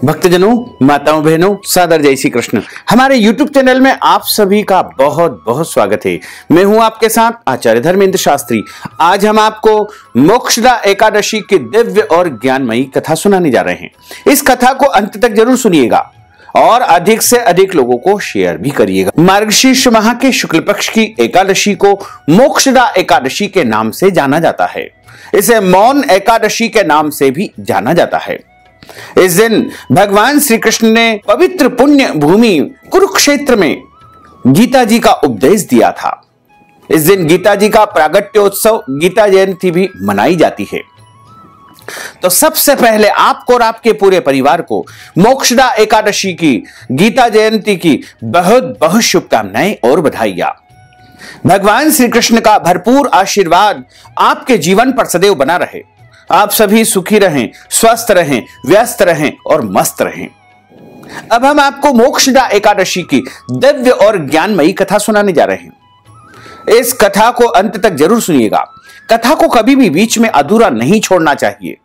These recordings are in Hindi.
भक्तजनों, माताओं, बहनों, सादर जय श्री कृष्ण। हमारे YouTube चैनल में आप सभी का बहुत बहुत स्वागत है। मैं हूं आपके साथ आचार्य धर्मेंद्र शास्त्री। आज हम आपको मोक्षदा एकादशी की दिव्य और ज्ञानमयी कथा सुनाने जा रहे हैं। इस कथा को अंत तक जरूर सुनिएगा और अधिक से अधिक लोगों को शेयर भी करिएगा। मार्गशीर्ष माह के शुक्ल पक्ष की एकादशी को मोक्षदा एकादशी के नाम से जाना जाता है। इसे मौन एकादशी के नाम से भी जाना जाता है। इस दिन भगवान श्री कृष्ण ने पवित्र पुण्य भूमि कुरुक्षेत्र में गीता जी का उपदेश दिया था। इस दिन गीता जी का प्रागट्योत्सव गीता जयंती भी मनाई जाती है। तो सबसे पहले आपको और आपके पूरे परिवार को मोक्षदा एकादशी की, गीता जयंती की बहुत बहुत शुभकामनाएं और बधाइयां। भगवान श्री कृष्ण का भरपूर आशीर्वाद आपके जीवन पर सदैव बना रहे। आप सभी सुखी रहें, स्वस्थ रहें, व्यस्त रहें और मस्त रहें। अब हम आपको मोक्षदा एकादशी की दिव्य और ज्ञानमयी कथा सुनाने जा रहे हैं। इस कथा को अंत तक जरूर सुनिएगा। कथा को कभी भी बीच में अधूरा नहीं छोड़ना चाहिए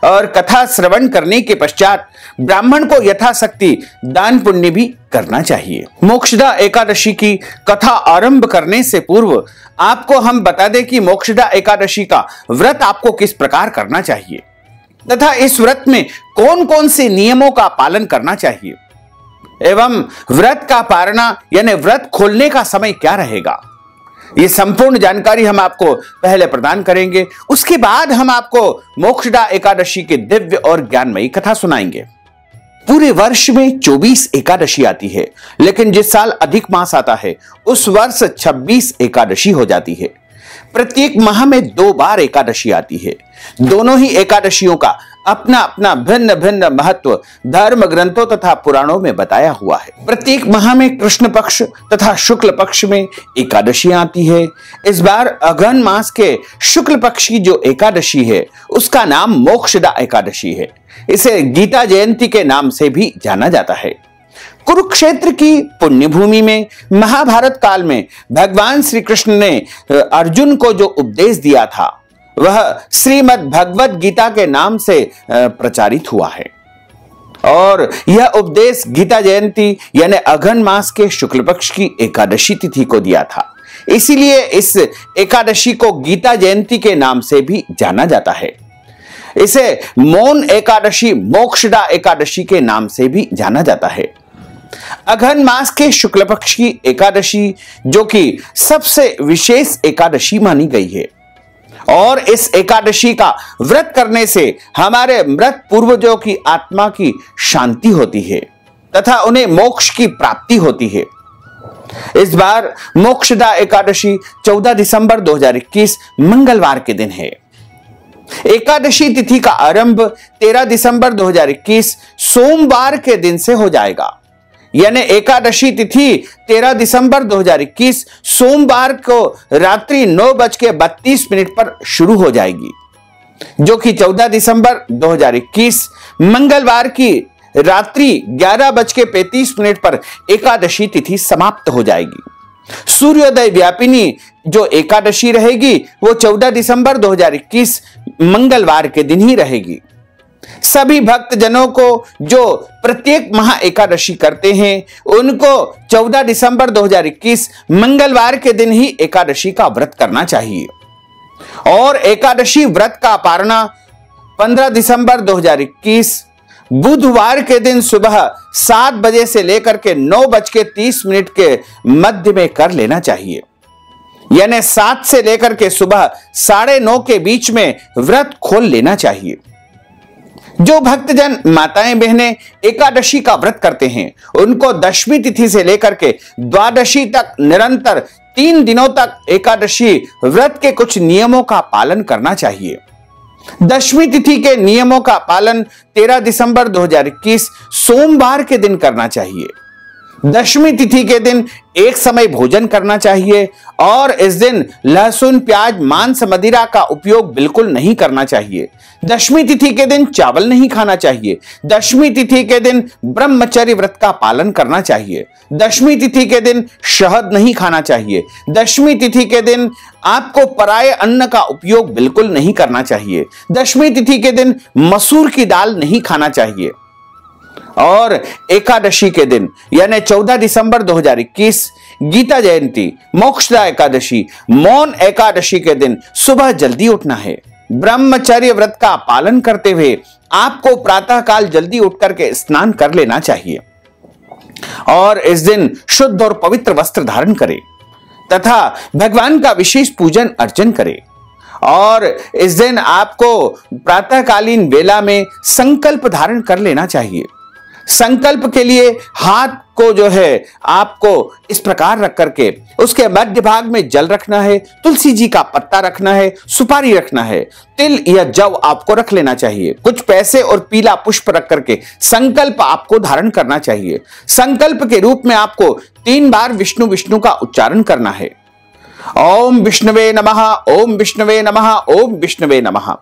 और कथा श्रवण करने के पश्चात ब्राह्मण को यथाशक्ति दान पुण्य भी करना चाहिए। मोक्षदा एकादशी की कथा आरंभ करने से पूर्व आपको हम बता दें कि मोक्षदा एकादशी का व्रत आपको किस प्रकार करना चाहिए तथा इस व्रत में कौन कौन से नियमों का पालन करना चाहिए एवं व्रत का पारणा यानी व्रत खोलने का समय क्या रहेगा। ये संपूर्ण जानकारी हम आपको पहले प्रदान करेंगे। उसके बाद हम आपको मोक्षदा एकादशी की दिव्य और ज्ञानमयी कथा सुनाएंगे। पूरे वर्ष में 24 एकादशी आती है, लेकिन जिस साल अधिक मास आता है उस वर्ष 26 एकादशी हो जाती है। प्रत्येक माह में 2 बार एकादशी आती है। दोनों ही एकादशियों का अपना अपना भिन्न भिन्न महत्व धर्म ग्रंथों तथा पुराणों में बताया हुआ है। प्रत्येक माह में कृष्ण पक्ष तथा शुक्ल पक्ष में एकादशियां आती है। इस बार अघन मास के शुक्ल पक्ष की जो एकादशी है उसका नाम मोक्षदा एकादशी है। इसे गीता जयंती के नाम से भी जाना जाता है। कुरुक्षेत्र की पुण्य भूमि में महाभारत काल में भगवान श्री कृष्ण ने अर्जुन को जो उपदेश दिया था वह श्रीमद् भगवत गीता के नाम से प्रचारित हुआ है और यह उपदेश गीता जयंती यानी अघन मास के शुक्ल पक्ष की एकादशी तिथि को दिया था। इसीलिए इस एकादशी को गीता जयंती के नाम से भी जाना जाता है। इसे मौन एकादशी, मोक्षदा एकादशी के नाम से भी जाना जाता है। अघन मास के शुक्ल पक्ष की एकादशी जो कि सबसे विशेष एकादशी मानी गई है और इस एकादशी का व्रत करने से हमारे मृत पूर्वजों की आत्मा की शांति होती है तथा उन्हें मोक्ष की प्राप्ति होती है। इस बार मोक्षदा एकादशी 14 दिसंबर 2021 मंगलवार के दिन है। एकादशी तिथि का आरंभ 13 दिसंबर 2021 सोमवार के दिन से हो जाएगा। यानी एकादशी तिथि 13 दिसंबर 2021 सोमवार को रात्रि 9:32 पर शुरू हो जाएगी, जो कि 14 दिसंबर 2021 मंगलवार की रात्रि 11:35 पर एकादशी तिथि समाप्त हो जाएगी। सूर्योदय व्यापिनी जो एकादशी रहेगी वो 14 दिसंबर 2021 मंगलवार के दिन ही रहेगी। सभी भक्त जनों को जो प्रत्येक महा एकादशी करते हैं उनको 14 दिसंबर 2021 मंगलवार के दिन ही एकादशी का व्रत करना चाहिए और एकादशी व्रत का पारणा 15 दिसंबर 2021 बुधवार के दिन सुबह 7 बजे से लेकर के 9:30 के मध्य में कर लेना चाहिए। यानी 7 से लेकर के सुबह 9:30 के बीच में व्रत खोल लेना चाहिए। जो भक्तजन माताएं बहनें एकादशी का व्रत करते हैं उनको दशमी तिथि से लेकर के द्वादशी तक निरंतर 3 दिनों तक एकादशी व्रत के कुछ नियमों का पालन करना चाहिए। दशमी तिथि के नियमों का पालन 13 दिसंबर 2021 सोमवार के दिन करना चाहिए। दशमी तिथि के दिन एक समय भोजन करना चाहिए और इस दिन लहसुन, प्याज, मांस, मदिरा का उपयोग बिल्कुल नहीं करना चाहिए। दशमी तिथि के दिन चावल नहीं खाना चाहिए। दशमी तिथि के दिन ब्रह्मचर्य व्रत का पालन करना चाहिए। दशमी तिथि के दिन शहद नहीं खाना चाहिए। दशमी तिथि के दिन आपको पराये अन्न का उपयोग बिल्कुल नहीं करना चाहिए। दशमी तिथि के दिन मसूर की दाल नहीं खाना चाहिए और एकादशी के दिन यानी 14 दिसंबर 2021 गीता जयंती, मोक्षदा एकादशी, मौन एकादशी के दिन सुबह जल्दी उठना है। ब्रह्मचर्य व्रत का पालन करते हुए आपको प्रातः काल जल्दी उठ करके स्नान कर लेना चाहिए और इस दिन शुद्ध और पवित्र वस्त्र धारण करें तथा भगवान का विशेष पूजन अर्चन करें। और इस दिन आपको प्रातःकालीन वेला में संकल्प धारण कर लेना चाहिए। संकल्प के लिए हाथ को जो है आपको इस प्रकार रख करके उसके मध्य भाग में जल रखना है, तुलसी जी का पत्ता रखना है, सुपारी रखना है, तिल या जव आपको रख लेना चाहिए, कुछ पैसे और पीला पुष्प रख करके संकल्प आपको धारण करना चाहिए। संकल्प के रूप में आपको 3 बार विष्णु विष्णु का उच्चारण करना है। ओम विष्णुवे नमः, ओम विष्णुवे नमः, ओम विष्णुवे नमः।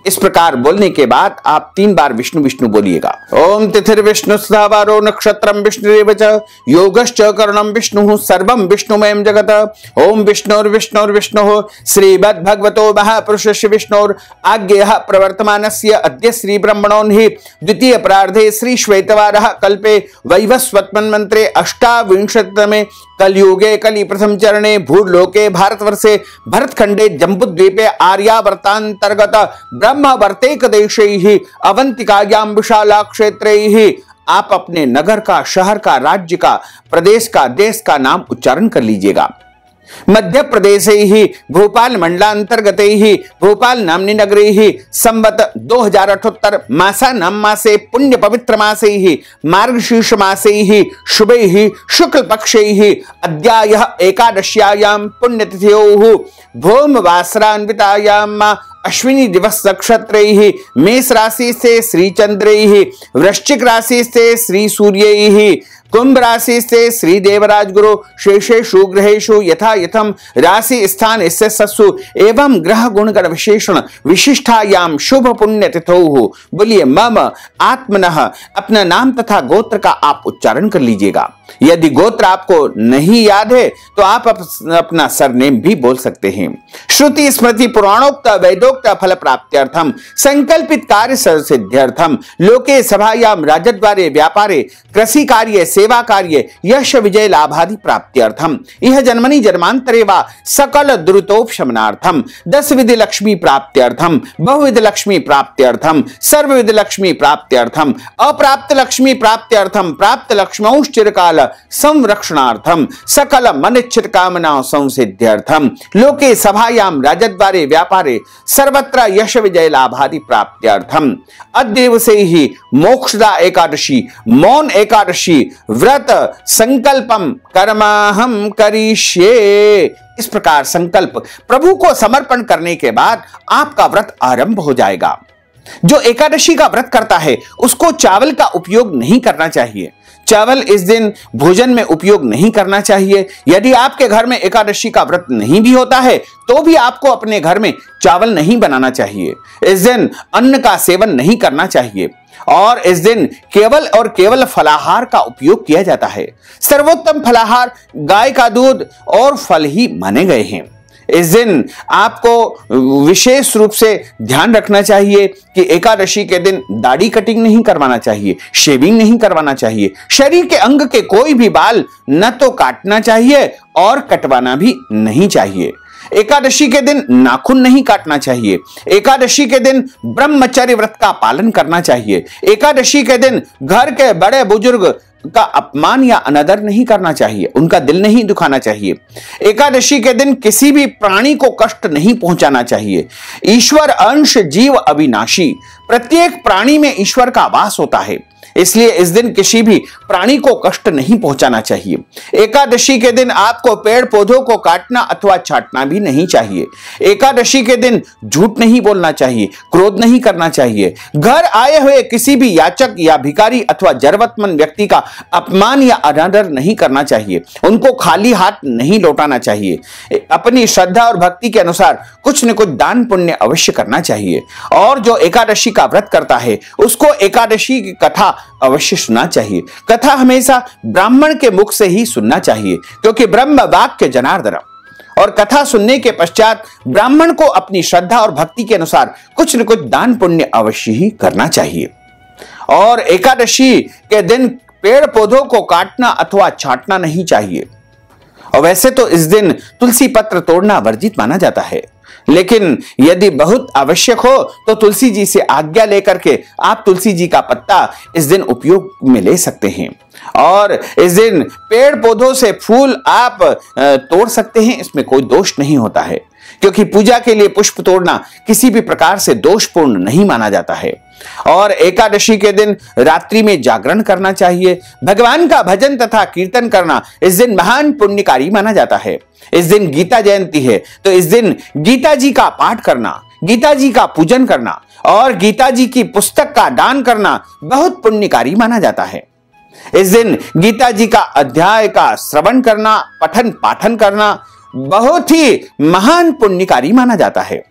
इस प्रकार बोलने के बाद आप 3 बार विष्णु विष्णु बोलिएगा। ओम तिथिर विष्णु स्थावारो नक्षत्रम विष्णुरेव च योगश्च करणम विष्णु सर्वम विष्णुमयं जगत। ओम विष्णुर्विष्णुर्विष्णुः श्रीमद् भगवतो महापुरुषस्य विष्णोर आज्ञेयः प्रवर्तमानस्य अद्य श्री ब्रह्मणोन्हि द्वितीय प्रार्धे श्री श्वेतवारः कल्पे वैवस्वत्मन्वन्त्रे 28तमे कलयुगे कलि प्रथम चरणे भूर्लोके भारतवर्षे भरतखंडे जम्बूद्वीपे आर्यावर्तांतर्गत ब्रह्मवर्तेक देशैः अवंतिकायां विशाला क्षेत्रैः। आप अपने नगर का, शहर का, राज्य का, प्रदेश का, देश का नाम उच्चारण कर लीजिएगा। मध्य प्रदेश ही भोपाल मंडलांतर्गत ही भोपाल नामनी नगरी ही संवत 2078 मासा नाम मासे पुण्य पवित्र मासे ही मार्गशीर्ष मासे ही शुभे ही शुक्ल पक्षे ही अद्यायः एकादश्यायां पुण्यतिथ्योः भौम वासरान्वितायां अश्विनी दिवस नक्षत्रैः मेष राशि से श्री चंद्रैः, वृश्चिक राशि से श्री सूर्यैः, कुंभ राशि से श्री देवराज गुरु शेषेषु ग्रहेषु यथा यथम राशि स्थान इससे सत्सु एवं ग्रह गुणगण विशेषण विशिष्टायाम शुभ पुण्य तिथौ। बोलिए मम आत्मनः। अपना नाम तथा गोत्र का आप उच्चारण कर लीजिएगा। यदि गोत्र आपको नहीं याद है तो आप अपना सरनेम भी बोल सकते हैं। श्रुति स्मृति पुराणोक्त वैदोक्त फल प्राप्त्यर्थम संकल्पित कार्य सिद्ध्यर्थम लोके सभायाम राजद्वारे व्यापारे कृषि कार्य सेवा कार्य यश विजय लाभादि प्राप्त्यर्थम यह जन्मनि जन्मांतरे वा सकल दुरितोपशमनार्थम 10 विधि लक्ष्मी प्राप्त्यर्थम बहुविध लक्ष्मी प्राप्त्यर्थम सर्वविध लक्ष्मी प्राप्त्यर्थम अप्राप्त लक्ष्मी प्राप्त्यर्थम प्राप्त लक्ष्मौश्चिरकाल संरक्षणार्थम सकल मनिच्छित कामना संसिद्ध्यर्थम लोके सभायाम राजद्वारे व्यापारे सर्वत्र यश विजय लाभादि प्राप्त्यर्थम अद्य से ही मोक्षदा एकादशी मौन एकादशी व्रत संकल्पम कर्माहम करिष्ये। इस प्रकार संकल्प प्रभु को समर्पण करने के बाद आपका व्रत आरंभ हो जाएगा। जो एकादशी का व्रत करता है उसको चावल का उपयोग नहीं करना चाहिए। चावल इस दिन भोजन में उपयोग नहीं करना चाहिए। यदि आपके घर में एकादशी का व्रत नहीं भी होता है तो भी आपको अपने घर में चावल नहीं बनाना चाहिए। इस दिन अन्न का सेवन नहीं करना चाहिए और इस दिन केवल और केवल फलाहार का उपयोग किया जाता है। सर्वोत्तम फलाहार गाय का दूध और फल ही माने गए हैं। इस दिन आपको विशेष रूप से ध्यान रखना चाहिए कि एकादशी के दिन दाढ़ी कटिंग नहीं करवाना चाहिए, शेविंग नहीं करवाना चाहिए, शरीर के अंग के कोई भी बाल न तो काटना चाहिए और कटवाना भी नहीं चाहिए। एकादशी के दिन नाखून नहीं काटना चाहिए। एकादशी के दिन ब्रह्मचर्य व्रत का पालन करना चाहिए। एकादशी के दिन घर के बड़े बुजुर्ग का अपमान या अनादर नहीं करना चाहिए, उनका दिल नहीं दुखाना चाहिए। एकादशी के दिन किसी भी प्राणी को कष्ट नहीं पहुंचाना चाहिए। ईश्वर अंश जीव अविनाशी, प्रत्येक प्राणी में ईश्वर का वास होता है, इसलिए इस दिन किसी भी प्राणी को कष्ट नहीं पहुंचाना चाहिए। एकादशी के दिन आपको पेड़ पौधों को काटना अथवा छाटना भी नहीं चाहिए। एकादशी के दिन झूठ नहीं बोलना चाहिए, क्रोध नहीं करना चाहिए। घर आए हुए किसी भी याचक या भिखारी अथवा जरूरतमंद व्यक्ति का अपमान या अनादर नहीं करना चाहिए। उनको खाली हाथ नहीं लौटाना चाहिए। अपनी श्रद्धा और भक्ति के अनुसार कुछ न कुछ दान पुण्य अवश्य करना चाहिए। और जो एकादशी का व्रत करता है उसको एकादशी की कथा अवश्य सुनना चाहिए। कथा हमेशा ब्राह्मण के मुख से ही सुनना चाहिए, क्योंकि ब्रह्म वाक्य जनार्दन। और कथा सुनने के पश्चात ब्राह्मण को अपनी श्रद्धा और भक्ति के अनुसार कुछ न कुछ दान पुण्य अवश्य ही करना चाहिए। और एकादशी के दिन पेड़ पौधों को काटना अथवा छांटना नहीं चाहिए। और वैसे तो इस दिन तुलसी पत्र तोड़ना वर्जित माना जाता है, लेकिन यदि बहुत आवश्यक हो तो तुलसी जी से आज्ञा लेकर के आप तुलसी जी का पत्ता इस दिन उपयोग में ले सकते हैं। और इस दिन पेड़ पौधों से फूल आप तोड़ सकते हैं, इसमें कोई दोष नहीं होता है, क्योंकि पूजा के लिए पुष्प तोड़ना किसी भी प्रकार से दोषपूर्ण नहीं माना जाता है। और एकादशी के दिन रात्रि में जागरण करना चाहिए। भगवान का भजन तथा कीर्तन करना इस दिन महान पुण्यकारी माना जाता है। इस दिन गीता जयंती है, तो इस दिन गीता जी का पाठ करना, गीता जी का पूजन करना और गीता जी की पुस्तक का दान करना बहुत पुण्यकारी माना जाता है। इस दिन गीता जी का अध्याय का श्रवण करना, पठन पाठन करना बहुत ही महान पुण्यकारी माना जाता है।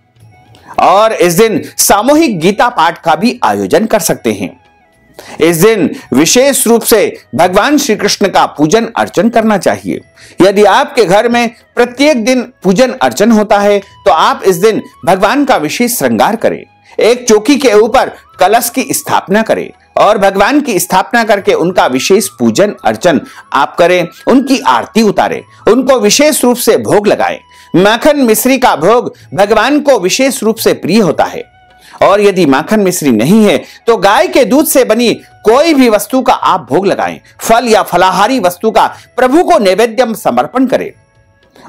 और इस दिन सामूहिक गीता पाठ का भी आयोजन कर सकते हैं। इस दिन विशेष रूप से भगवान श्री कृष्ण का पूजन अर्चन करना चाहिए। यदि आपके घर में प्रत्येक दिन पूजन अर्चन होता है तो आप इस दिन भगवान का विशेष श्रृंगार करें, एक चौकी के ऊपर कलश की स्थापना करें और भगवान की स्थापना करके उनका विशेष पूजन अर्चन आप करें, उनकी आरती उतारें, उनको विशेष रूप से भोग लगाएं। माखन मिश्री का भोग भगवान को विशेष रूप से प्रिय होता है। और यदि माखन मिश्री नहीं है तो गाय के दूध से बनी कोई भी वस्तु का आप भोग लगाएं, फल या फलाहारी वस्तु का प्रभु को नैवेद्य समर्पण करें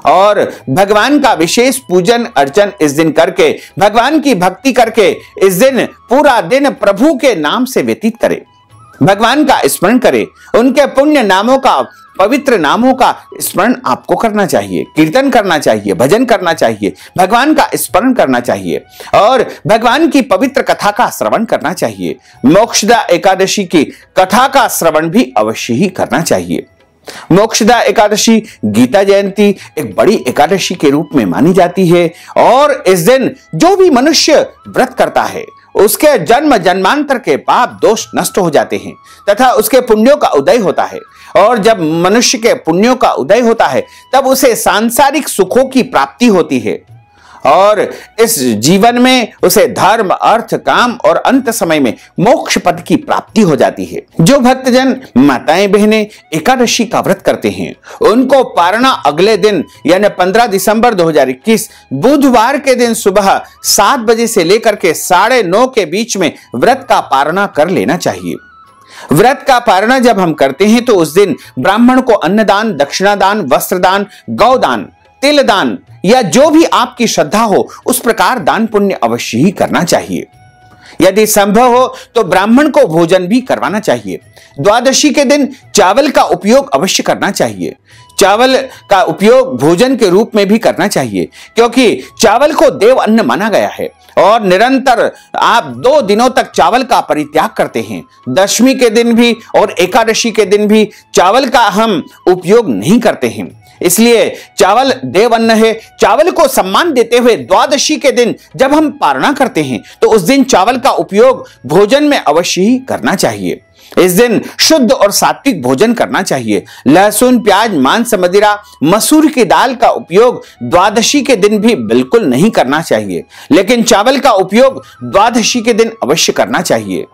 और भगवान का विशेष पूजन अर्चन इस दिन करके, भगवान की भक्ति करके इस दिन पूरा दिन प्रभु के नाम से व्यतीत करें, भगवान का स्मरण करें, उनके पुण्य नामों का, पवित्र नामों का स्मरण आपको करना चाहिए, कीर्तन करना चाहिए, भजन करना चाहिए, भगवान का स्मरण करना चाहिए और भगवान की पवित्र कथा का श्रवण करना चाहिए। मोक्षदा एकादशी की कथा का श्रवण भी अवश्य ही करना चाहिए। मोक्षदा एकादशी गीता जयंती एक बड़ी एकादशी के रूप में मानी जाती है और इस दिन जो भी मनुष्य व्रत करता है उसके जन्म जन्मांतर के पाप दोष नष्ट हो जाते हैं तथा उसके पुण्यों का उदय होता है। और जब मनुष्य के पुण्यों का उदय होता है तब उसे सांसारिक सुखों की प्राप्ति होती है और इस जीवन में उसे धर्म, अर्थ, काम और अंत समय में मोक्ष पद की प्राप्ति हो जाती है। जो भक्तजन माताएं बहनें एकादशी का व्रत करते हैं उनको पारणा अगले दिन यानी 15 दिसंबर 2021 बुधवार के दिन सुबह 7 बजे से लेकर के 9:30 के बीच में व्रत का पारणा कर लेना चाहिए। व्रत का पारणा जब हम करते हैं तो उस दिन ब्राह्मण को अन्नदान, दक्षिणादान, वस्त्रदान, गौदान, तिल दान या जो भी आपकी श्रद्धा हो उस प्रकार दान पुण्य अवश्य ही करना चाहिए। यदि संभव हो तो ब्राह्मण को भोजन भी करवाना चाहिए। द्वादशी के दिन चावल का उपयोग अवश्य करना चाहिए। चावल का उपयोग भोजन के रूप में भी करना चाहिए क्योंकि चावल को देव अन्न माना गया है और निरंतर आप 2 दिनों तक चावल का परित्याग करते हैं। दशमी के दिन भी और एकादशी के दिन भी चावल का हम उपयोग नहीं करते हैं, इसलिए चावल देव अन्न है। चावल को सम्मान देते हुए द्वादशी के दिन जब हम पारणा करते हैं तो उस दिन चावल का उपयोग भोजन में अवश्य ही करना चाहिए। इस दिन शुद्ध और सात्विक भोजन करना चाहिए। लहसुन, प्याज, मांस, मदिरा, मसूर की दाल का उपयोग द्वादशी के दिन भी बिल्कुल नहीं करना चाहिए, लेकिन चावल का उपयोग द्वादशी के दिन अवश्य करना चाहिए।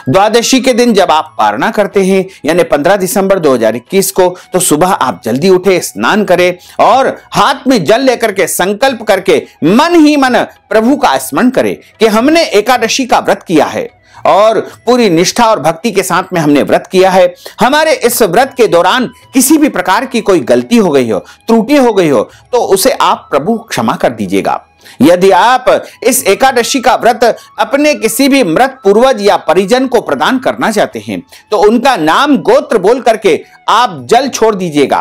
द्वादशी के दिन जब आप पारणा करते हैं यानी 15 दिसंबर 2021 को, तो सुबह आप जल्दी उठे, स्नान करें और हाथ में जल लेकर के संकल्प करके मन ही मन प्रभु का स्मरण करें कि हमने एकादशी का व्रत किया है और पूरी निष्ठा और भक्ति के साथ में हमने व्रत किया है। हमारे इस व्रत के दौरान किसी भी प्रकार की कोई गलती हो गई हो, त्रुटि हो गई हो तो उसे आप प्रभु क्षमा कर दीजिएगा। यदि आप इस एकादशी का व्रत अपने किसी भी मृत पूर्वज या परिजन को प्रदान करना चाहते हैं तो उनका नाम गोत्र बोल करके आप जल छोड़ दीजिएगा,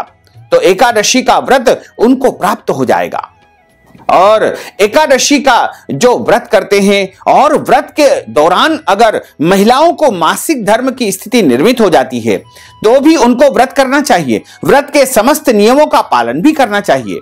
तो एकादशी का व्रत उनको प्राप्त हो जाएगा। और एकादशी का जो व्रत करते हैं और व्रत के दौरान अगर महिलाओं को मासिक धर्म की स्थिति निर्मित हो जाती है तो भी उनको व्रत करना चाहिए, व्रत के समस्त नियमों का पालन भी करना चाहिए,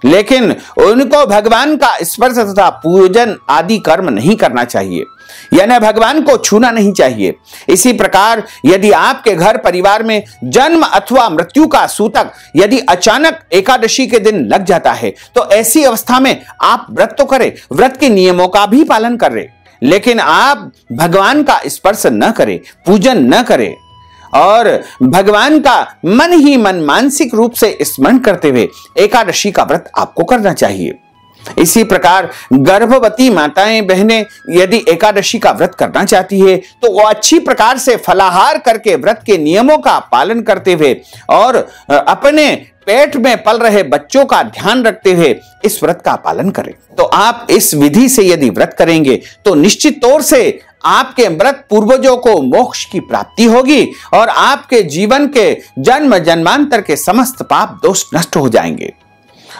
लेकिन उनको भगवान का स्पर्श तथा पूजन आदि कर्म नहीं करना चाहिए, यानी भगवान को छूना नहीं चाहिए। इसी प्रकार यदि आपके घर परिवार में जन्म अथवा मृत्यु का सूतक यदि अचानक एकादशी के दिन लग जाता है तो ऐसी अवस्था में आप व्रत तो करें, व्रत के नियमों का भी पालन करें, लेकिन आप भगवान का स्पर्श न करें, पूजन न करें और भगवान का मन ही मन मानसिक रूप से स्मरण करते हुए एकादशी का व्रत आपको करना चाहिए। इसी प्रकार गर्भवती माताएं बहनें यदि एकादशी का व्रत करना चाहती है तो वो अच्छी प्रकार से फलाहार करके व्रत के नियमों का पालन करते हुए और अपने पेट में पल रहे बच्चों का ध्यान रखते हुए इस व्रत का पालन करें। तो आप इस विधि से यदि व्रत करेंगे तो निश्चित तौर से आपके व्रत पूर्वजों को मोक्ष की प्राप्ति होगी और आपके जीवन के जन्म जन्मांतर के समस्त पाप दोष नष्ट हो जाएंगे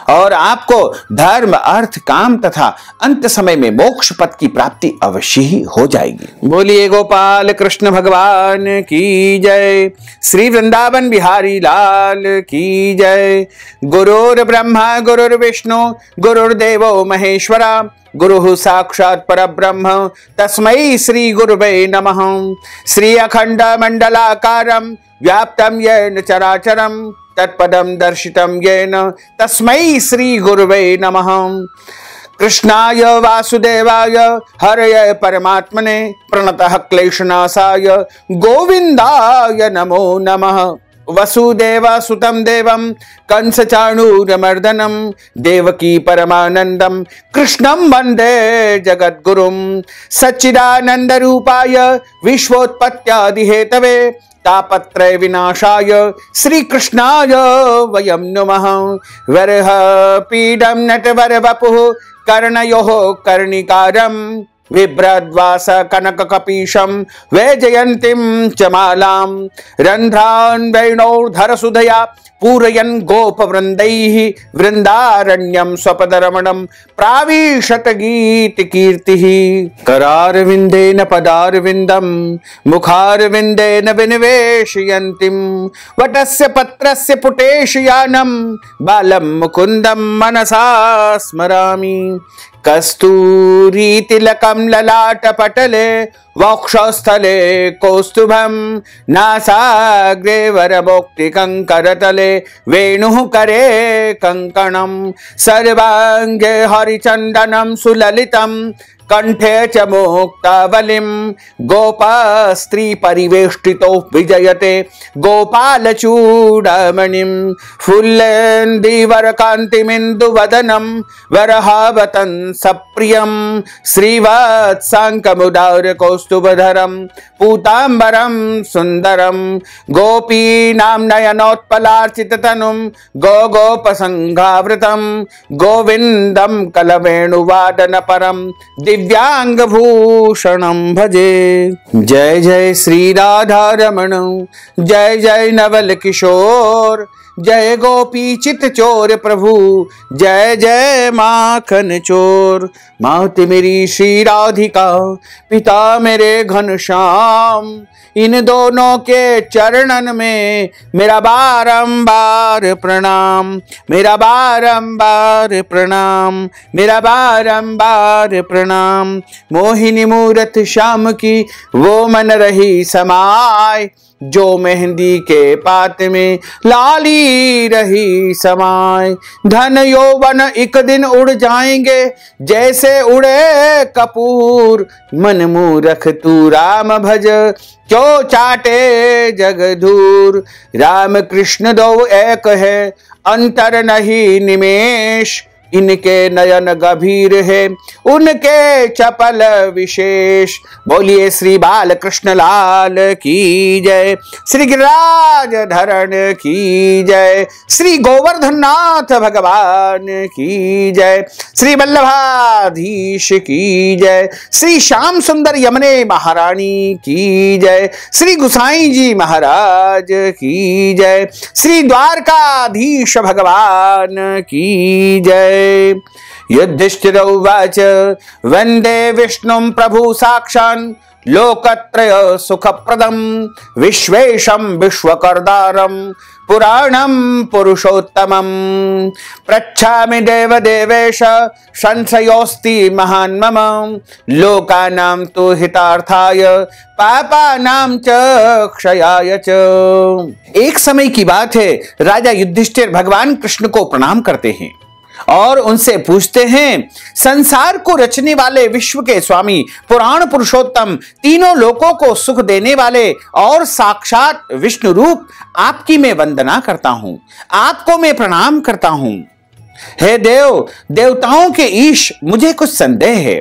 और आपको धर्म, अर्थ, काम तथा अंत समय में मोक्ष पद की प्राप्ति अवश्य ही हो जाएगी। बोलिए गोपाल कृष्ण भगवान की जय। श्री वृंदावन बिहारी लाल की जय। गुरुर् ब्रह्मा गुरुर्विष्णु गुरुर्देवो महेश्वरा गुरुः साक्षात् परब्रह्म तस्मै श्री गुरुवे नमः। श्री अखंड मंडलाकारं व्याप्तं येन चराचरं तत्पदं दर्शितं येन तस्मै श्री गुरुवे नमः। कृष्णाय वासुदेवाय हरये परमात्मने प्रणतः क्लेशनाशाय गोविन्दाय नमो नमः। वसुदेवसुतं देवं कंसचाणूरमर्दनं देवकी परमानन्दं कृष्णं वन्दे जगद्गुरुं। सच्चिदानन्दरूपाय विश्वोत्पत्त्यादिहेतवे तापत्रय विनाशाय श्री कृष्णाय वयं नुमः। वरह पीडं नटवर वपुः कर्णयोः कर्णिकारं बिभ्रद्वास कनक कपीशं वैजयन्तीं च मालां रन्ध्रान् वेणोर्धर सुधया पूरयन् गोपवृन्दैः वृन्दारण्यं स्वपदरमणं प्राविशत गीतकीर्तिः। करारविन्देन पदारविन्दं मुखारविन्देन विनिवेशयन्तीं वटस्य पत्रस्य पुटेशयानं बालं मुकुन्दं मनसा स्मरामि। कस्तूरी तिलकं ललाटपटले वक्षस्थले कौस्तुभं नासाग्रे वरमौक्तिकं करतले वेणुः करे कङ्कणं सर्वाङ्गे हरिचन्दनं सुललितं कंठे च मुक्तावलिं गोपस्त्री परिवेष्टितो विजयते गोपालचूडामणिं फुल्लेन्दीवरकान्तिमिन्दुवदनं वरहावतं सप्रियं श्रीवत्साङ्कमुदारकौस्तुभधरं पूताम्बरं सुन्दरं गोपीनां नयनोत्पलार्चिततनुं गोपसङ्घावृतं गोविन्दं कलवेणुवादनपरं दिव्यांगभूषणं भजे। जय जय श्री राधा रमण जय जय नवल किशोर जय गोपी चित चोर प्रभु जय जय माखन चोर। मात मेरी श्री राधिका पिता मेरे घनश्याम इन दोनों के चरणन में मेरा बारंबार प्रणाम मेरा बारंबार प्रणाम मेरा बारंबार प्रणाम। मोहिनी मूरत श्याम की वो मन रही समाय जो मेहंदी के पात में लाली रही समाय। धन यौवन एक दिन उड़ जाएंगे जैसे उड़े कपूर मन मूरख तू राम भज क्यों चाटे जग धूर। राम कृष्ण दो एक है अंतर नहीं निमेष इनके नयन गभीर है उनके चपल विशेष। बोलिए श्री बाल कृष्ण लाल की जय श्री गिरिराज धरण की जय श्री गोवर्धन नाथ भगवान की जय श्री वल्लभाधीश की जय श्री श्याम सुंदर यमुने महारानी की जय श्री गुसाई जी महाराज की जय श्री द्वारकाधीश भगवान की जय। युधिष्ठिर उवाच वंदे विष्णुं प्रभु साक्षान् लोकत्रय सुखप्रदं विश्वेशं विश्वकर्तारं पुराणं पुरुषोत्तमं। पृच्छामि देवदेवेश संशयोऽस्ति महान् मम लोकानां तु हितार्थाय पापानां च क्षयाय च। एक समय की बात है, राजा युधिष्ठिर भगवान कृष्ण को प्रणाम करते हैं और उनसे पूछते हैं, संसार को रचने वाले विश्व के स्वामी पुराण पुरुषोत्तम, तीनों लोकों को सुख देने वाले और साक्षात विष्णु रूप आपकी मैं वंदना करता हूं, आपको मैं प्रणाम करता हूं। हे देव देवताओं के ईश, मुझे कुछ संदेह है।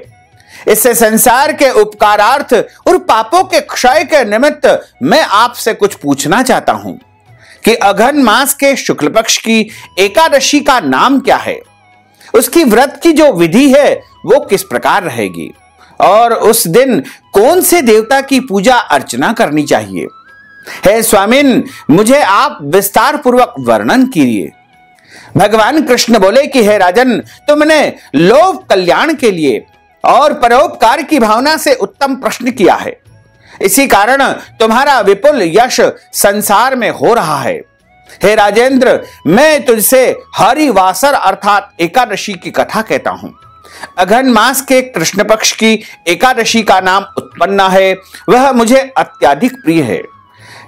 इससे संसार के उपकारार्थ और पापों के क्षय के निमित्त मैं आपसे कुछ पूछना चाहता हूं कि अघन मास के शुक्ल पक्ष की एकादशी का नाम क्या है, उसकी व्रत की जो विधि है वो किस प्रकार रहेगी, और उस दिन कौन से देवता की पूजा अर्चना करनी चाहिए। हे स्वामिन, मुझे आप विस्तार पूर्वक वर्णन कीजिए। भगवान कृष्ण बोले कि हे राजन, तुमने लोक कल्याण के लिए और परोपकार की भावना से उत्तम प्रश्न किया है, इसी कारण तुम्हारा विपुल यश संसार में हो रहा है। हे राजेंद्र, मैं तुझसे हरिवासर अर्थात एकादशी की कथा कहता हूं। अघन मास के कृष्ण पक्ष की एकादशी का नाम उत्पन्ना है, वह मुझे अत्यधिक प्रिय है।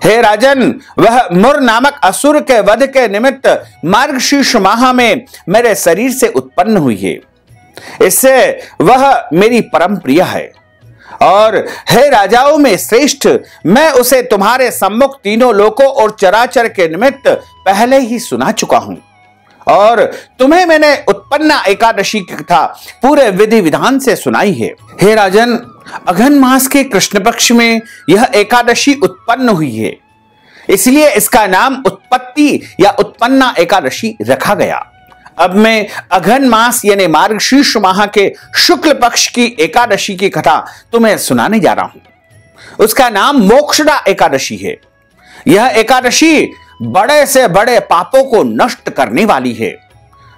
हे राजन, वह मुर नामक असुर के वध के निमित्त मार्गशीर्ष माह में मेरे शरीर से उत्पन्न हुई है, इससे वह मेरी परम प्रिय है। और हे राजाओं में श्रेष्ठ, मैं उसे तुम्हारे सम्मुख तीनों लोकों और चराचर के निमित्त पहले ही सुना चुका हूं, और तुम्हें मैंने उत्पन्ना एकादशी की कथा पूरे विधि विधान से सुनाई है। हे राजन, अघन मास के कृष्ण पक्ष में यह एकादशी उत्पन्न हुई है, इसलिए इसका नाम उत्पत्ति या उत्पन्ना एकादशी रखा गया। अब मैं अघन मास यानी मार्गशीर्ष माह के शुक्ल पक्ष की एकादशी की कथा तुम्हें सुनाने जा रहा हूं। उसका नाम मोक्षदा एकादशी है। यह एकादशी बड़े से बड़े पापों को नष्ट करने वाली है,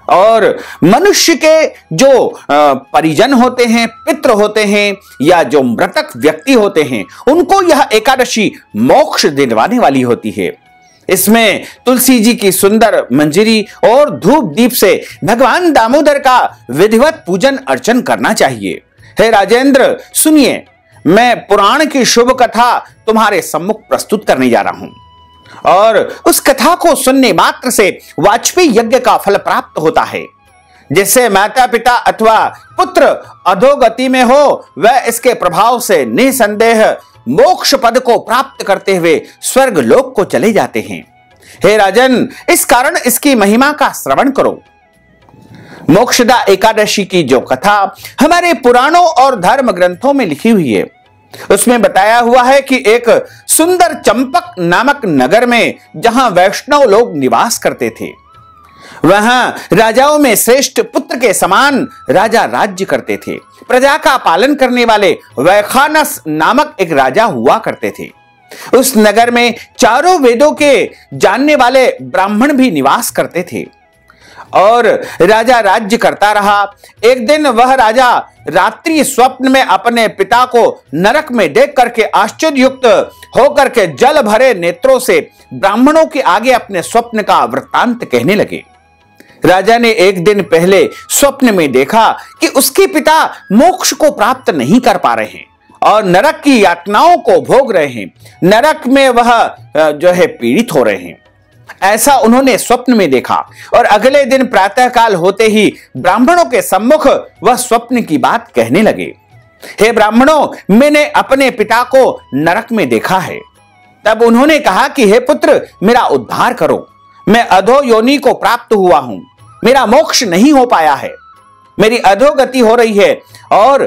और मनुष्य के जो परिजन होते हैं, पितृ होते हैं, या जो मृतक व्यक्ति होते हैं, उनको यह एकादशी मोक्ष दिलवाने वाली होती है। इसमें तुलसी जी की सुंदर मंजरी और धूप दीप से भगवान दामोदर का विधिवत पूजन अर्चन करना चाहिए। हे राजेंद्र, सुनिए, मैं पुराण की शुभ कथा तुम्हारे सम्मुख प्रस्तुत करने जा रहा हूं, और उस कथा को सुनने मात्र से वाजपेयी यज्ञ का फल प्राप्त होता है। जिससे माता पिता अथवा पुत्र अधोगति में हो, वह इसके प्रभाव से निसंदेह मोक्ष पद को प्राप्त करते हुए स्वर्ग लोक को चले जाते हैं। हे राजन, इस कारण इसकी महिमा का श्रवण करो। मोक्षदा एकादशी की जो कथा हमारे पुराणों और धर्म ग्रंथों में लिखी हुई है, उसमें बताया हुआ है कि एक सुंदर चंपक नामक नगर में जहां वैष्णव लोग निवास करते थे, वहां राजाओं में श्रेष्ठ पुत्र के समान राजा राज्य करते थे। प्रजा का पालन करने वाले वैखानस नामक एक राजा हुआ करते थे। उस नगर में चारों वेदों के जानने वाले ब्राह्मण भी निवास करते थे, और राजा राज्य करता रहा। एक दिन वह राजा रात्रि स्वप्न में अपने पिता को नरक में देख करके आश्चर्ययुक्त होकर के जल भरे नेत्रों से ब्राह्मणों के आगे अपने स्वप्न का वृत्तांत कहने लगे। राजा ने एक दिन पहले स्वप्न में देखा कि उसके पिता मोक्ष को प्राप्त नहीं कर पा रहे हैं और नरक की यातनाओं को भोग रहे हैं। नरक में वह जो है पीड़ित हो रहे हैं, ऐसा उन्होंने स्वप्न में देखा। और अगले दिन प्रातःकाल होते ही ब्राह्मणों के सम्मुख वह स्वप्न की बात कहने लगे। हे ब्राह्मणों, मैंने अपने पिता को नरक में देखा है। तब उन्होंने कहा कि हे पुत्र, मेरा उद्धार करो, मैं अधो योनि को प्राप्त हुआ हूं, मेरा मोक्ष नहीं हो पाया है, मेरी अधोगति हो रही है। और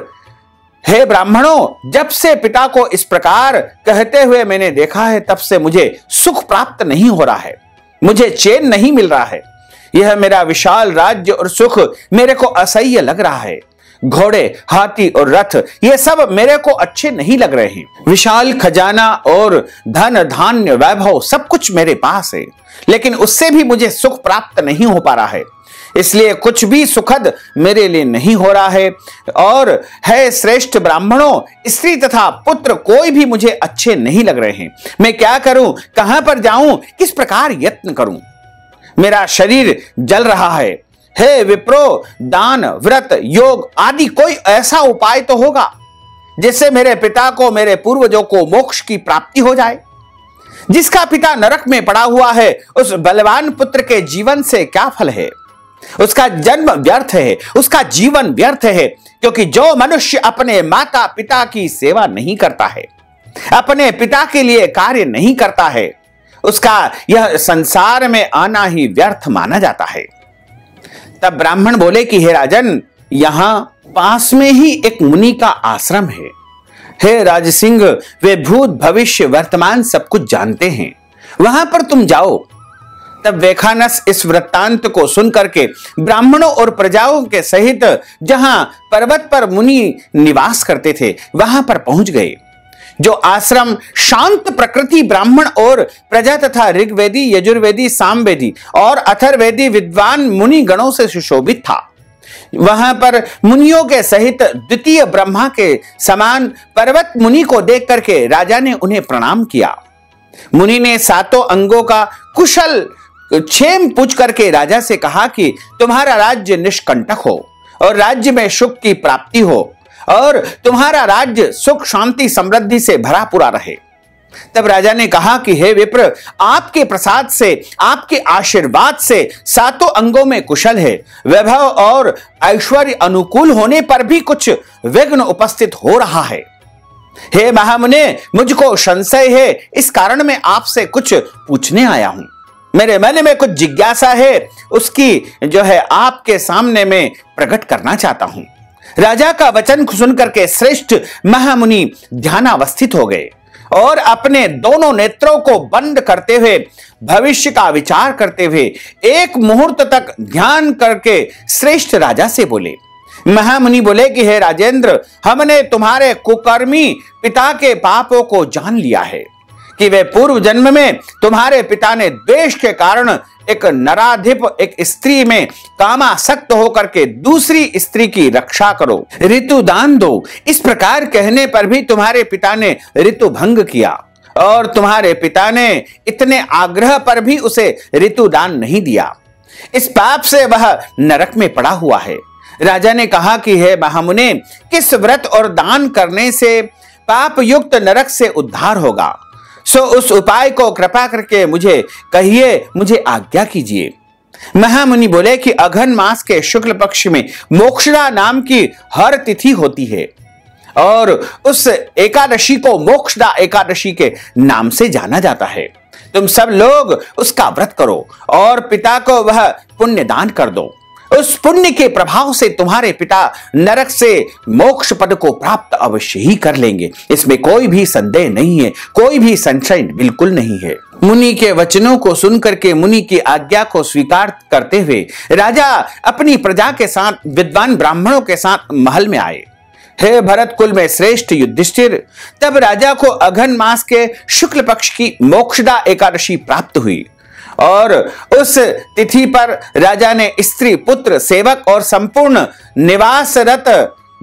हे ब्राह्मणों, जब से पिता को इस प्रकार कहते हुए मैंने देखा है, तब से मुझे सुख प्राप्त नहीं हो रहा है, मुझे चैन नहीं मिल रहा है। यह मेरा विशाल राज्य और सुख मेरे को असह्य लग रहा है। घोड़े, हाथी और रथ, ये सब मेरे को अच्छे नहीं लग रहे हैं। विशाल खजाना और धन धान्य वैभव सब कुछ मेरे पास है, लेकिन उससे भी मुझे सुख प्राप्त नहीं हो पा रहा है। इसलिए कुछ भी सुखद मेरे लिए नहीं हो रहा है। और है श्रेष्ठ ब्राह्मणों, स्त्री तथा पुत्र कोई भी मुझे अच्छे नहीं लग रहे हैं। मैं क्या करूं, कहां पर जाऊं, किस प्रकार यत्न करूं? मेरा शरीर जल रहा है। हे विप्रो, दान, व्रत, योग आदि कोई ऐसा उपाय तो होगा जिससे मेरे पिता को, मेरे पूर्वजों को मोक्ष की प्राप्ति हो जाए। जिसका पिता नरक में पड़ा हुआ है, उस बलवान पुत्र के जीवन से क्या फल है? उसका जन्म व्यर्थ है, उसका जीवन व्यर्थ है, क्योंकि जो मनुष्य अपने माता पिता की सेवा नहीं करता है, अपने पिता के लिए कार्य नहीं करता है, उसका यह संसार में आना ही व्यर्थ माना जाता है। तब ब्राह्मण बोले कि हे राजन, यहां पास में ही एक मुनि का आश्रम है। हे राज सिंह, वे भूत भविष्य वर्तमान सब कुछ जानते हैं, वहां पर तुम जाओ। तब वेखानस इस वृत्तांत को सुनकर के ब्राह्मणों और प्रजाओं के सहित जहां पर्वत पर मुनि निवास करते थे वहां पर पहुंच गए। जो आश्रम शांत प्रकृति ब्राह्मण और प्रजा तथा ऋग्वेदी, यजुर्वेदी, सामवेदी और अथर्वेदी विद्वान मुनि गणों से सुशोभित था, वहां पर मुनियों के सहित द्वितीय ब्रह्मा के समान पर्वत मुनि को देख करके राजा ने उन्हें प्रणाम किया। मुनि ने सातों अंगों का कुशल क्षेम पूछ करके राजा से कहा कि तुम्हारा राज्य निष्कंटक हो और राज्य में सुख की प्राप्ति हो और तुम्हारा राज्य सुख शांति समृद्धि से भरा पूरा रहे। तब राजा ने कहा कि हे विप्र, आपके प्रसाद से, आपके आशीर्वाद से सातों अंगों में कुशल है, वैभव और ऐश्वर्य अनुकूल होने पर भी कुछ विघ्न उपस्थित हो रहा है। हे महामुने, मुझको संशय है, इस कारण मैं आपसे कुछ पूछने आया हूं। मेरे मन में कुछ जिज्ञासा है, उसकी जो है आपके सामने में प्रकट करना चाहता हूं। राजा का वचन सुन करके श्रेष्ठ महामुनि ध्यानावस्थित हो गए और अपने दोनों नेत्रों को बंद करते हुए भविष्य का विचार करते हुए एक मुहूर्त तक ध्यान करके श्रेष्ठ राजा से बोले। महामुनि बोले कि हे राजेंद्र, हमने तुम्हारे कुकर्मी पिता के पापों को जान लिया है कि वे पूर्व जन्म में तुम्हारे पिता ने द्वेष के कारण एक नराधिप एक स्त्री में कामासक्त होकर के दूसरी स्त्री की रक्षा करो, ऋतु दान दो, इस प्रकार कहने पर भी तुम्हारे पिता ने ऋतु भंग किया और तुम्हारे पिता ने इतने आग्रह पर भी उसे ऋतु दान नहीं दिया। इस पाप से वह नरक में पड़ा हुआ है। राजा ने कहा कि हे महामुने, किस व्रत और दान करने से पाप युक्त नरक से उद्धार होगा, सो उस उपाय को कृपा करके मुझे कहिए, मुझे आज्ञा कीजिए। महामुनि बोले कि अघन मास के शुक्ल पक्ष में मोक्षदा नाम की हर तिथि होती है और उस एकादशी को मोक्षदा एकादशी के नाम से जाना जाता है। तुम सब लोग उसका व्रत करो और पिता को वह पुण्य दान कर दो। उस पुण्य के प्रभाव से तुम्हारे पिता नरक से मोक्ष पद को प्राप्त अवश्य ही कर लेंगे, इसमें कोई भी संदेह नहीं है, कोई भी संशय बिल्कुल नहीं है। मुनि के वचनों को सुनकर के मुनि की आज्ञा को स्वीकार करते हुए राजा अपनी प्रजा के साथ विद्वान ब्राह्मणों के साथ महल में आए। हे भरत कुल में श्रेष्ठ युधिष्ठिर, तब राजा को अघन मास के शुक्ल पक्ष की मोक्षदा एकादशी प्राप्त हुई और उस तिथि पर राजा ने स्त्री, पुत्र, सेवक और संपूर्ण निवासरत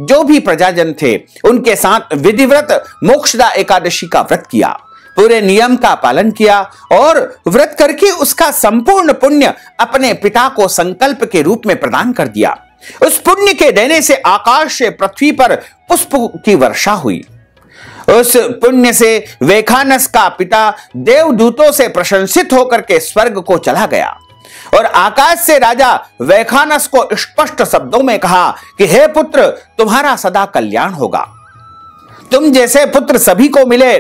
जो भी प्रजाजन थे उनके साथ विधिव्रत मोक्षदा एकादशी का व्रत किया, पूरे नियम का पालन किया और व्रत करके उसका संपूर्ण पुण्य अपने पिता को संकल्प के रूप में प्रदान कर दिया। उस पुण्य के देने से आकाश से पृथ्वी पर पुष्प की वर्षा हुई। उस पुण्य से वेखानस का पिता देवदूतों से प्रशंसित होकर के स्वर्ग को चला गया और आकाश से राजा वेखानस को स्पष्ट शब्दों में कहा कि हे पुत्र, तुम्हारा सदा कल्याण होगा। तुम जैसे पुत्र सभी को मिले,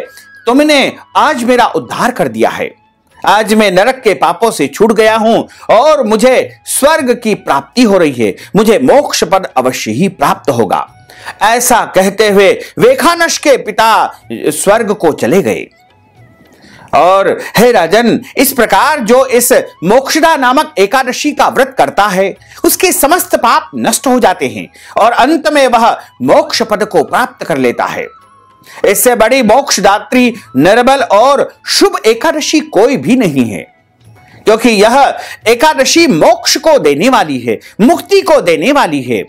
तुमने आज मेरा उद्धार कर दिया है। आज मैं नरक के पापों से छूट गया हूं और मुझे स्वर्ग की प्राप्ति हो रही है, मुझे मोक्ष पद अवश्य ही प्राप्त होगा। ऐसा कहते हुए वेखानस के पिता स्वर्ग को चले गए। और हे राजन, इस प्रकार जो इस मोक्षदा नामक एकादशी का व्रत करता है उसके समस्त पाप नष्ट हो जाते हैं और अंत में वह मोक्ष पद को प्राप्त कर लेता है। इससे बड़ी मोक्षदात्री, निर्बल और शुभ एकादशी कोई भी नहीं है, क्योंकि यह एकादशी मोक्ष को देने वाली है, मुक्ति को देने वाली है।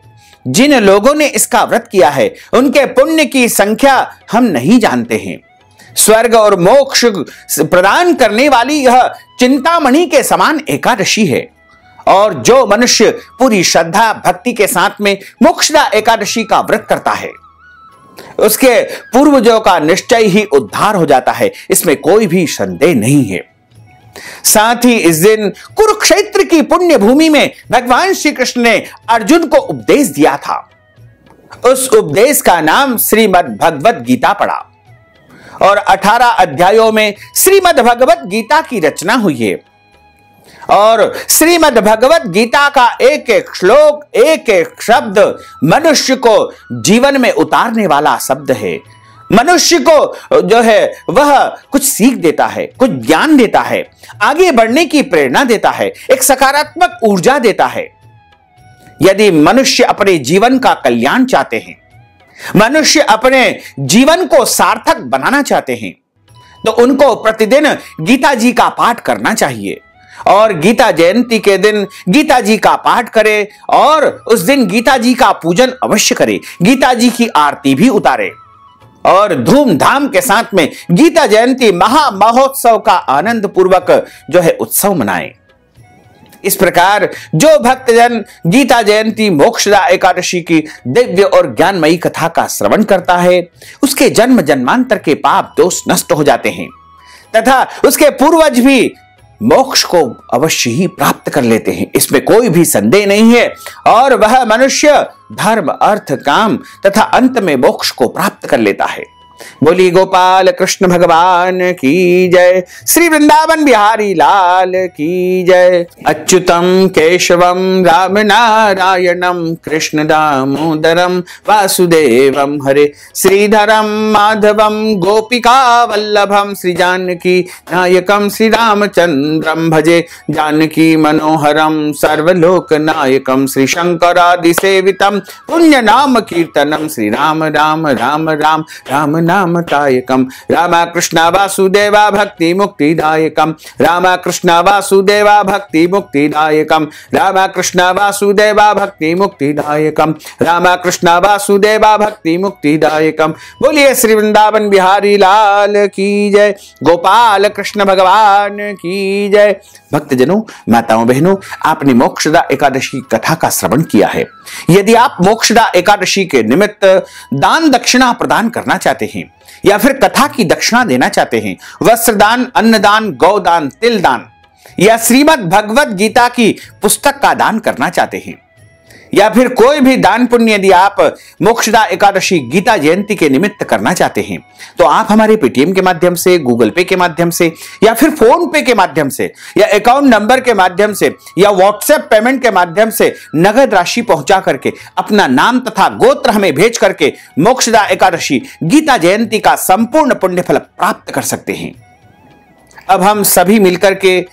जिन लोगों ने इसका व्रत किया है उनके पुण्य की संख्या हम नहीं जानते हैं। स्वर्ग और मोक्ष प्रदान करने वाली यह चिंतामणि के समान एकादशी है और जो मनुष्य पूरी श्रद्धा भक्ति के साथ में मोक्षदा एकादशी का व्रत करता है उसके पूर्वजों का निश्चय ही उद्धार हो जाता है, इसमें कोई भी संदेह नहीं है। साथ ही इस दिन कुरुक्षेत्र की पुण्य भूमि में भगवान श्री कृष्ण ने अर्जुन को उपदेश दिया था। उस उपदेश का नाम श्रीमद् भगवत गीता पड़ा और 18 अध्यायों में श्रीमद् भगवत गीता की रचना हुई है। और श्रीमद् भगवत गीता का एक एक श्लोक, एक एक शब्द मनुष्य को जीवन में उतारने वाला शब्द है। मनुष्य को जो है वह कुछ सीख देता है, कुछ ज्ञान देता है, आगे बढ़ने की प्रेरणा देता है, एक सकारात्मक ऊर्जा देता है। यदि मनुष्य अपने जीवन का कल्याण चाहते हैं, मनुष्य अपने जीवन को सार्थक बनाना चाहते हैं, तो उनको प्रतिदिन गीता जी का पाठ करना चाहिए। और गीता जयंती के दिन गीता जी का पाठ करें और उस दिन गीता जी का पूजन अवश्य करें, गीता जी की आरती भी उतारे और धूमधाम के साथ में गीता जयंती महा महोत्सव का आनंद पूर्वक जो है उत्सव मनाएं। इस प्रकार जो भक्तजन गीता जयंती मोक्षदा एकादशी की दिव्य और ज्ञानमयी कथा का श्रवण करता है, उसके जन्म जन्मांतर के पाप दोष नष्ट हो जाते हैं तथा उसके पूर्वज भी मोक्ष को अवश्य ही प्राप्त कर लेते हैं, इसमें कोई भी संदेह नहीं है। और वह मनुष्य धर्म, अर्थ, काम तथा अंत में मोक्ष को प्राप्त कर लेता है। बोली गोपाल कृष्ण भगवान की जय, श्री वृंदावन बिहारी लाल की जय। अच्युतम केशवम राम नारायणम कृष्ण दामोदरम वासुदेवम हरे, श्रीधरम माधवम गोपिका वल्लभम, श्री जानकी नायकम श्री रामचंद्रम भजे, जानकी मनोहरम सर्वलोक नायकम, श्री शंकरादि सेवितम पुण्य नाम कीर्तनम, श्री राम राम राम राम राम नाम तायकम, रामा कृष्णा वासुदेवा भक्ति मुक्तिदायकम, रामा कृष्णा वासुदेवा भक्ति मुक्तिदायकम, रामा कृष्णा वासुदेवा भक्ति मुक्तिदायकम, रामा कृष्णा वासुदेवा भक्ति मुक्तिदायकम। बोलिए श्री वृंदावन बिहारी लाल की जय, गोपाल कृष्ण भगवान की जय। भक्तजनों, माताओं, बहनों, आपने मोक्षदा एकादशी कथा का श्रवण किया है। यदि आप मोक्षदा एकादशी के निमित्त दान दक्षिणा प्रदान करना चाहते हैं या फिर कथा की दक्षिणा देना चाहते हैं, वस्त्रदान, अन्नदान, गौदान, तिलदान या श्रीमद् भगवत गीता की पुस्तक का दान करना चाहते हैं या फिर कोई भी दान पुण्य यदि आप मोक्षदा एकादशी गीता जयंती के निमित्त करना चाहते हैं, तो आप हमारे पेटीएम के माध्यम से, गूगल पे के माध्यम से या फिर फोन पे के माध्यम से या अकाउंट नंबर के माध्यम से या व्हाट्सएप पेमेंट के माध्यम से नगद राशि पहुंचा करके अपना नाम तथा गोत्र हमें भेज करके मोक्षदा एकादशी गीता जयंती का संपूर्ण पुण्य फल प्राप्त कर सकते हैं। अब हम सभी मिलकर के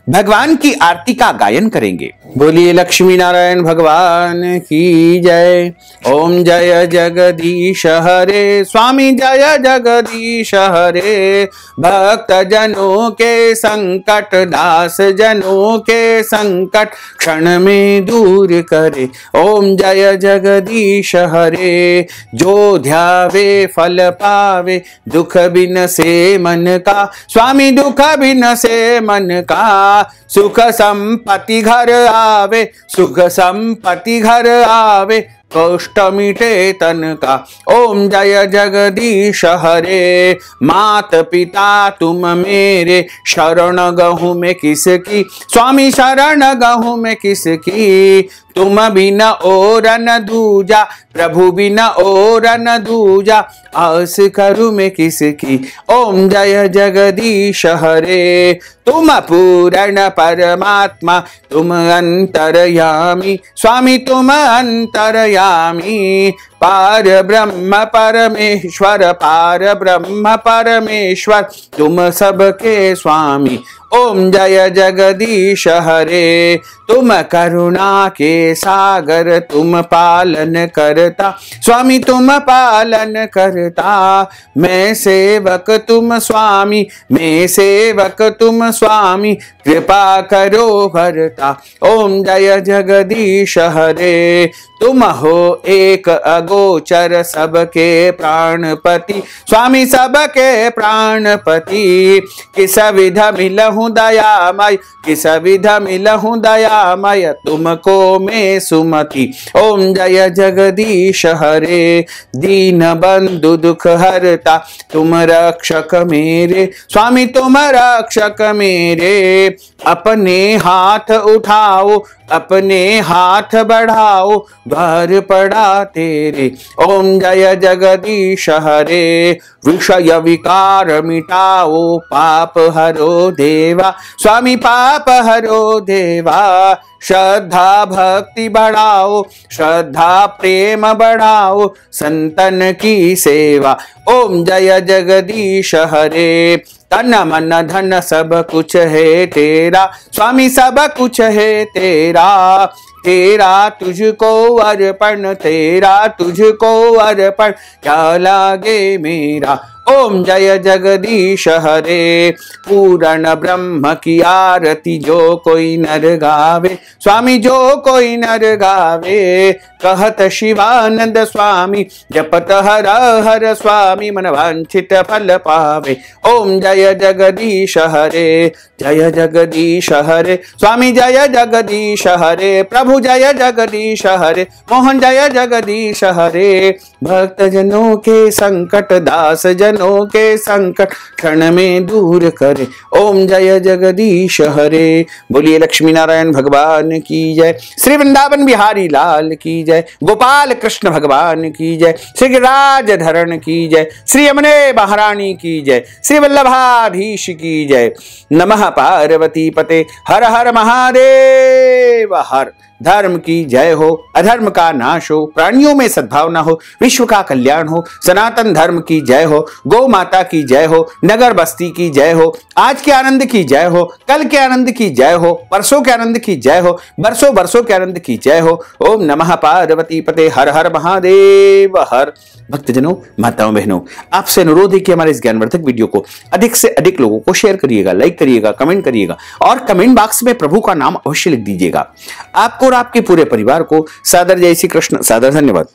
भगवान की आरती का गायन करेंगे। बोलिए लक्ष्मी नारायण भगवान की जय। ओम जय जगदीश हरे, स्वामी जय जगदीश हरे, भक्त जनों के संकट, दास जनों के संकट क्षण में दूर करे। ओम जय जगदीश हरे, जो ध्यावे फल पावे, दुख बिन से मन का, स्वामी दुख बिन से मन का, सुख संपत्ति घर आवे, सुख संपत्ति घर आवे, कष्ट मिटे तन का। ओम जय जगदीश हरे, मात पिता तुम मेरे, शरण गहूं में किसकी, स्वामी शरण गहूं में किसकी, तुम बिन और न दूजा, प्रभु बिन और न दूजा, आस करूं मैं किसकी। ओम जय जगदीश हरे, तुम पूर्ण परमात्मा, तुम अंतर्यामी, स्वामी तुम अंतर्यामी, पार ब्रह्म परमेश्वर, पार ब्रह्म परमेश्वर, तुम सबके स्वामी। ओम जय जगदीश हरे, तुम करुणा के सागर, तुम पालन करता, स्वामी तुम पालन करता, मैं सेवक तुम स्वामी, मैं सेवक तुम स्वामी, कृपा करो भरता। ओम जय जगदीश हरे, तुम हो एक अगोचर, सबके प्राणपति, स्वामी सबके प्राणपति, किस विध मिलहु मिलहूँ दयामय, किस विध मिलहूँ दयामय, तुमको मैं सुमति। ओम जय जगदीश हरे, दीन बंधु दुख हरता, तुम रक्षक मेरे, स्वामी तुम रक्षक मेरे। अपने हाथ उठाओ, अपने हाथ बढ़ाओ, द्वार पड़ा तेरे। ओम जय जगदीश हरे, विषय विकार मिटाओ, पाप हरो देवा, स्वामी पाप हरो देवा। श्रद्धा भक्ति बढ़ाओ, श्रद्धा प्रेम बढ़ाओ, संतन की सेवा। ओम जय जगदीश हरे, तन मन धन सब कुछ है तेरा, स्वामी सब कुछ है तेरा। तेरा तुझको अर्पण, तेरा तुझको अर्पण, क्या लागे मेरा। ओम जय जगदीश हरे, पूर्ण ब्रह्म की आरती जो कोई नर गावे, स्वामी जो कोई नर गावे। कहत शिवानंद स्वामी, जपत हर हर स्वामी, मन वांछित फल पावे। ओम जय जगदीश हरे, जय जगदीश हरे, स्वामी जय जगदीश हरे, प्रभु जय जगदीश हरे, मोहन जय जगदीश हरे। भक्त जनों के संकट, दास जनों के संकट, क्षण में दूर करे। ओम जय जगदीश हरे। बोलिए लक्ष्मी नारायण भगवान की जय, श्री वृंदावन बिहारी लाल की जय, गोपाल कृष्ण भगवान की जय, श्री गिरिराज धरण की जय, श्री यमुने महारानी की जय, श्री वल्लभाधीश की जय। नमः पार्वती पते, हर हर महादेव हर। धर्म की जय हो, अधर्म का नाश हो, प्राणियों में सद्भावना हो, विश्व का कल्याण हो, सनातन धर्म की जय हो, गौ माता की जय हो, नगर बस्ती की जय हो, आज के आनंद की जय हो, कल के आनंद की जय हो, परसों के आनंद की जय हो, बरसों बरसों के आनंद की जय हो। ओम नमः पार्वती पते, हर हर महादेव हर। भक्तजनों, माताओं, बहनों, आपसे अनुरोध है कि हमारे इस ज्ञानवर्धक वीडियो को अधिक से अधिक लोगों को शेयर करिएगा, लाइक करिएगा, कमेंट करिएगा और कमेंट बॉक्स में प्रभु का नाम अवश्य लिख दीजिएगा। आपको और आपके पूरे परिवार को सादर जय श्री कृष्ण, सादर धन्यवाद।